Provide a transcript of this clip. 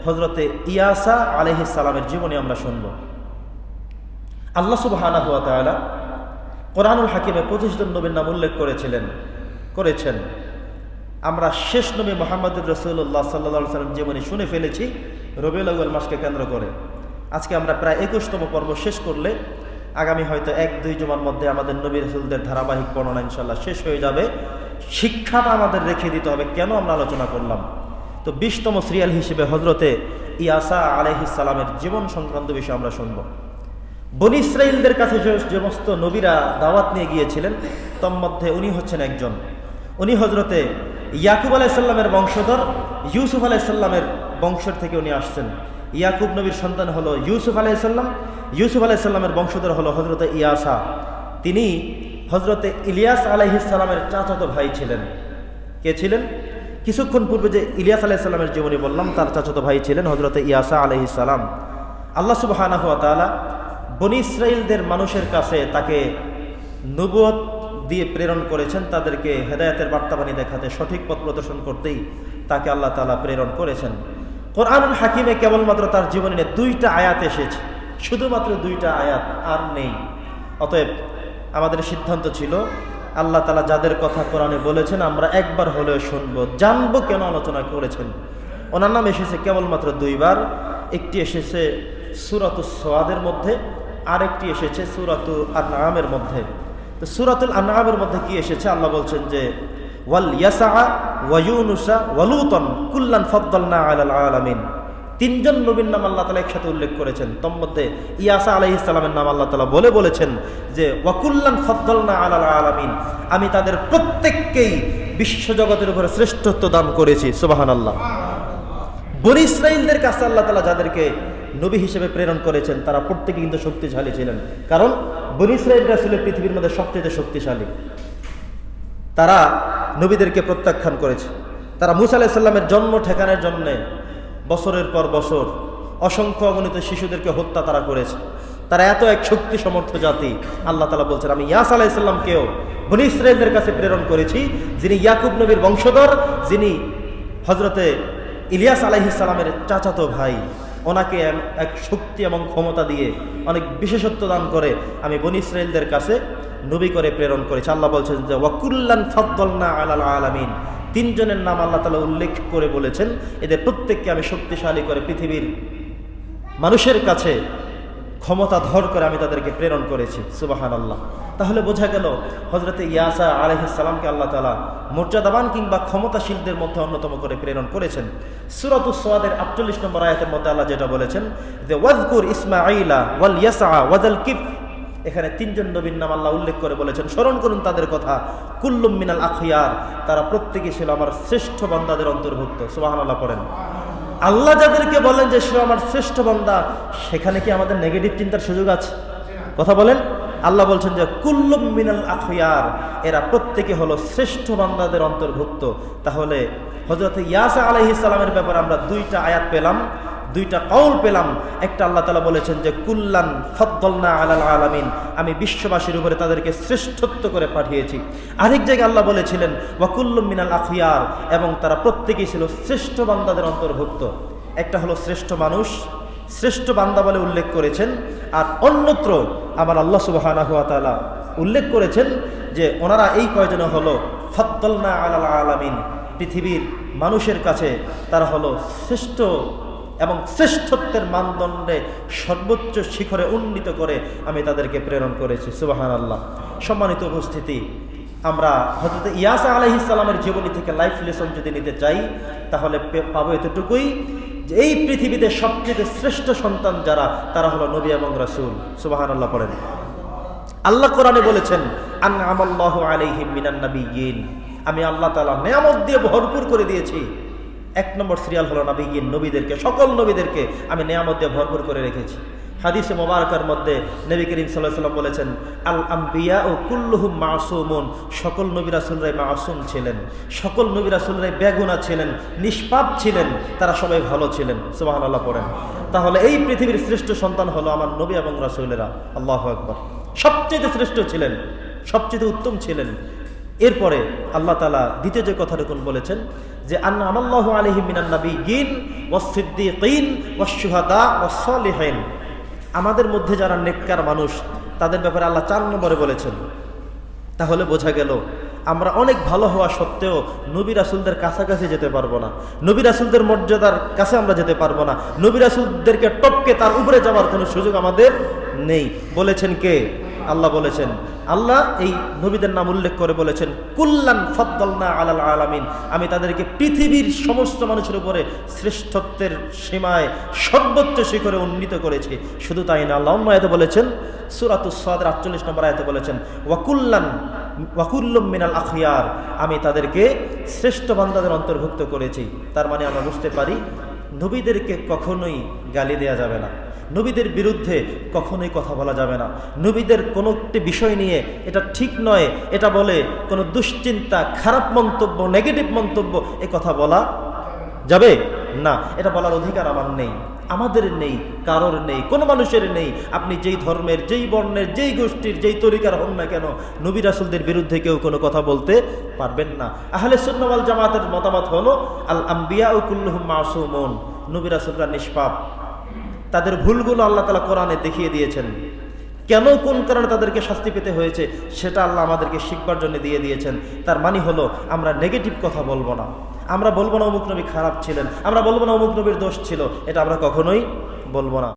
হযরতে ইয়াসা আলাইহিস সালামের জীবনী আমরা শুনব। আল্লাহ সুবহানাহু ওয়া তাআলা কোরআনুল হাকিমে 25 জন নবীর নাম উল্লেখ করেছেন। আমরা শেষ নবী মুহাম্মদুর রাসূলুল্লাহ সাল্লাল্লাহু আলাইহি ওয়াসাল্লাম জীবনী শুনে ফেলেছি রবিউল আউয়াল মাসকে কেন্দ্র করে। আজকে আমরা প্রায় 21তম পর্ব শেষ করলে আগামী হয়তো 1-2 জুমার মধ্যে আমাদের নবী রাসূলদের ধারাবাহিক বর্ণনা ইনশাআল্লাহ শেষ হয়ে যাবে। শিক্ষাটা আমাদের রেখে দিতে হবে কেন আমরা আলোচনা করলাম। তো 20তম সিরিয়াল হিসেবে হযরতে ইয়াসা আলাইহিস সালামের জীবন সংক্রান্ত বিষয় আমরা শুনব। বনী ইসরাঈলদের কাছে যে সমস্ত নবীরা দাওয়াত নিয়ে গিয়েছিলেন তার মধ্যে উনি হচ্ছেন একজন। উনি হযরতে ইয়াকুব আলাইহিস সালামের বংশধর, ইউসুফ আলাইহিস সালামের বংশের থেকে উনি আসছেন। ইয়াকুব নবীর সন্তান হলো ইউসুফ আলাইহিস সালাম, ইউসুফ আলাইহিস সালামের বংশধর হলো হযরতে ইয়াসা। তিনি হযরতে ইলিয়াস আলাইহিস সালামের চাচাতো ভাই ছিলেন। কে ছিলেন? কিছুক্ষণ পূর্বে যে ইলিয়াস আলাইহিস সালামের জীবনী বললাম তার চাচাতো ভাই ছিলেন হযরতে ইয়াসা আলাইহিস সালাম। আল্লাহ সুবহানাহু ওয়া তাআলা বনী ইসরাঈলদের মানুষের কাছে তাকে নবুয়ত দিয়ে প্রেরণ করেছেন, তাদেরকে হেদায়েতের বার্তাবাণী দেখাতে, সঠিক পথ প্রদর্শন করতেই তাকে আল্লাহ তাআলা প্রেরণ করেছেন। কোরআনুল হাকিমে কেবলমাত্র তার জীবনে 2টা আয়াত এসেছে, শুধুমাত্র 2টা আয়াত, আর নেই। অতএব আমাদের সিদ্ধান্ত ছিল আল্লাহ তাআলা যাদের কথা কোরআনে বলেছেন আমরা একবার হলেও শুনবো, জানবো কেন আলোচনা করেছেন। ওনার নাম এসেছে কেবলমাত্র 2 বার। একটি এসেছে সূরাতুস সাদের মধ্যে, আরেকটি এসেছে সূরাতুল আনআমের মধ্যে। তো সূরাতুল আনআমের মধ্যে কি এসেছে? আল্লাহ বলছেন যে ওয়াল ইয়াসা ওয়া ইউনুসা ওয়া লূতান কুল্লান ফাদ্দালনা আলাল আলামিন। 3 জন নবীর নাম আল্লাহ তাআলা একসাথে উল্লেখ করেছেন। তার মধ্যে ইয়াসা আলাইহিস সালামের নাম আল্লাহ তাআলা বলেছেন যে ওয়া কুল্লান ফাদ্দালনা আলাল আলামিন, আমি তাদের প্রত্যেককেই বিশ্বজগতের উপরে শ্রেষ্ঠত্ব দান করেছি। সুবহানাল্লাহ। বনী ইসরাঈলদের কাছে আল্লাহ তাআলা যাদেরকে নবী হিসেবে প্রেরণ করেছেন তারা প্রত্যেকে কিন্তু শক্তিশালী ছিলেন, কারণ বনী ইসরাঈলরা ছিল পৃথিবীর মধ্যে সবচেয়ে শক্তিশালী। তারা নবীদেরকে প্রত্যাখ্যান করেছে। তারা মূসা আলাইহিস সালামের জন্ম ঠেকানোর জন্য বছরের পর বছর অসংখ্য অগণিত শিশুদেরকে হত্যা তারা করেছে। তারা এত এক শক্তি সমর্থ জাতি। আল্লাহ তাআলা বলছেন আমি ইয়াসা আলাইহিস সালামকেও বনী ইসরাঈলদের কাছে প্রেরণ করেছি, যিনি ইয়াকুব নবীর বংশধর, যিনি হযরতে ইলিয়াস আলাইহিস সালামের চাচাতো ভাই। ওনাকে এক শক্তি এবং ক্ষমতা দিয়ে অনেক বিশেষত্ব দান করে আমি বনী ইসরাঈলদের কাছে নবী করে প্রেরণ করেছি। আল্লাহ বলছেন যে ওয়া কুল্লান ফাদ্দালনা আলাল আলামিন। 3 জনের নাম আল্লাহ তাআলা উল্লেখ করে বলেছেন এদের প্রত্যেককে আমি শক্তিশালী করে পৃথিবীর মানুষের কাছে ক্ষমতাধর করে আমি তাদেরকে প্রেরণ করেছি। সুবহানাল্লাহ। তাহলে বোঝা গেল হযরতে ইয়াসা আলাইহিস সালামকে আল্লাহ তাআলা মর্যাদাবান কিংবা ক্ষমতাশীলদের মধ্যে অন্যতম করে প্রেরণ করেছেন। সূরাতুস সাদের 48 নম্বর আয়াতের মধ্যে আল্লাহ যেটা বলেছেন যে ওয়াজকুর ইসমাঈলা ওয়াল ইয়াসা ওয়াজাল কিফ, এখানে 3 জন নবীর নাম আল্লাহ উল্লেখ করে বলেছেন স্মরণ করুন তাদের কথা। কুল্লুম মিনাল আখিয়ার, তারা প্রত্যেকেই ছিল আমার শ্রেষ্ঠ বান্দাদের অন্তর্ভুক্ত। সুবহানাল্লাহ পড়েন। আল্লাহ যাদেরকে বলেন যে সে আমার শ্রেষ্ঠ বান্দা, সেখানে কি আমাদের নেগেটিভ চিন্তার সুযোগ আছে? কথা বলেন। আল্লাহ বলছেন যে কুল্লুম মিনাল আখিয়ার, এরা প্রত্যেকে হলো শ্রেষ্ঠ বান্দাদের অন্তর্ভুক্ত। তাহলে হযরত ইয়াসা আলাইহিস সালামের ব্যাপারে আমরা 2টা আয়াত পেলাম, 2টা কওল পেলাম। একটা আল্লাহ তাআলা বলেছেন যে কুল্লান ফাদ্দালনা আলাল আলামিন, আমি বিশ্ববাসীর উপরে তাদেরকে শ্রেষ্ঠত্ব করে পাঠিয়েছি। আরেক জায়গায় আল্লাহ বলেছিলেন ওয়া কুল্লুম মিনাল আখিয়ার, এবং তারা প্রত্যেকেই ছিল শ্রেষ্ঠ বান্দাদের অন্তর্ভুক্ত। একটা হলো শ্রেষ্ঠ মানুষ, শ্রেষ্ঠ বান্দা বলে উল্লেখ করেছেন, আর অন্যত্র আমার আল্লাহ সুবহানাহু ওয়া তাআলা উল্লেখ করেছেন যে ওনারা এই কয়জন হলো ফাদ্দালনা আলাল আলামিন, পৃথিবীর মানুষের কাছে তারা হলো শ্রেষ্ঠ এবং শ্রেষ্ঠত্বের মানদণ্ডে সর্বোচ্চ শিখরে উন্নীত করে আমি তাদেরকে প্রেরণ করেছি। সুবহানাল্লাহ। সম্মানিত উপস্থিতি, আমরা হযরত ইয়াসা আলাইহিস সালামের জীবনী থেকে লাইফ লেসন যদি নিতে চাই তাহলে পাবো এতটুকুই যে এই পৃথিবীতে সবচেয়ে শ্রেষ্ঠ সন্তান যারা তারা হলো নবী এবং রাসূল। সুবহানাল্লাহ পড়েন। আল্লাহ কোরআনে বলেছেন আনআমাল্লাহু আলাইহিম মিনান নাবিয়্যিন, আমি আল্লাহ তাআলা নিয়ামত দিয়ে ভরপুর করে দিয়েছি। 1 নম্বর সিরিয়াল হলো নবিয়্যিন, নবীদেরকে, সকল নবীদেরকে আমি নিয়ামত দিয়ে ভরপুর করে রেখেছি। হাদিসে মোবারকার মধ্যে নবী করিম সাল্লাল্লাহু আলাইহি ওয়াসাল্লাম বলেছেন আল আম্বিয়া ও কুল্লুহুম মাসুমুন, সকল নবী রাসূলরাই মাসুম ছিলেন, সকল নবী রাসূলরাই বেগুনাহ ছিলেন, নিষ্পাপ ছিলেন, তারা সবাই ভালো ছিলেন। সুবহানাল্লাহ পড়েন। তাহলে এই পৃথিবীর শ্রেষ্ঠ সন্তান হলো আমার নবী এবং রাসূলেরা। আল্লাহু আকবার। সবচেয়ে শ্রেষ্ঠ ছিলেন, সবচেয়ে উত্তম ছিলেন। এরপরে আল্লাহ তাআলা দ্বিতীয় যে কথাটুকু বলেছেন যে আনআমাল্লাহু আলাইহিম মিনান নাবিয়্যিন ওয়াস-সিদ্দীকিন ওয়াশ-শুহাদা ওয়াস-সালিহিন। আমাদের মধ্যে যারা নেককার মানুষ তাদের ব্যাপারে আল্লাহ 4 নম্বরে বলেছেন। তাহলে বোঝা গেল আমরা অনেক ভালো হওয়া সত্ত্বেও নবী রাসূলদের কাছাকাছি যেতে পারবো না, নবী রাসূলদের মর্যাদার কাছে আমরা যেতে পারবো না, নবী রাসূলদেরকে টপকে তার উপরে যাওয়ার কোনো সুযোগ আমাদের নেই। বলেছেন কে? আল্লাহ বলেছেন। আল্লাহ এই নবীদের নাম উল্লেখ করে বলেছেন, কুল্লান ফাদ্দালনা আলাল আলামিন, আমি তাদেরকে পৃথিবীর সমস্ত মানুষের উপরে শ্রেষ্ঠত্বের সীমায় সর্বোচ্চ শিখরে উন্নীত করেছি। শুধু তাই না, আল্লাহ অন্য আয়াতে বলেছেন, সূরাতুস সাদের 48 নম্বর আয়াতে বলেছেন, ওয়াকুল্লুম মিনাল আখিয়ার, আমি তাদেরকে শ্রেষ্ঠ বান্দাদের অন্তর্ভুক্ত করেছি। তার মানে আমরা বুঝতে পারি নবীদেরকে কখনোই গালি দেয়া যাবে না, নবীদের বিরুদ্ধে কখনোই কথা বলা যাবে না, নবীদের কোনো একটি বিষয় নিয়ে এটা ঠিক নয় এটা বলে কোনো দুশ্চিন্তা, খারাপ মন্তব্য, নেগেটিভ মন্তব্য এ কথা বলা যাবে না। এটা বলার অধিকার আমার নেই, আমাদের নেই, কারোর নেই, কোনো মানুষের নেই। আপনি যেই ধর্মের, যেই বর্ণের, যেই গোষ্ঠীর, যেই তরিকার হন না কেন, নবী রাসূলদের বিরুদ্ধে কেউ কোনো কথা বলতে পারবেন না। আহলে সুন্নাহ ওয়াল জামাতের মতামত হলো আল আম্বিয়াউ কুল্লুহুম মাসুমুন, নবী রাসূলরা নিষ্পাপ। তাদের ভুলগুলো আল্লাহ তাআলা কোরআনে দেখিয়ে দিয়েছেন, কেন কোন কারণে তাদেরকে শাস্তি পেতে হয়েছে সেটা আল্লাহ আমাদেরকে শিখবার জন্য দিয়ে দিয়েছেন। তার মানে হলো আমরা নেগেটিভ কথা বলবো না, আমরা বলবো না অমুক নবী খারাপ ছিলেন, আমরা বলবো না অমুক নবীর দোষ ছিল, এটা আমরা কখনোই বলবো না।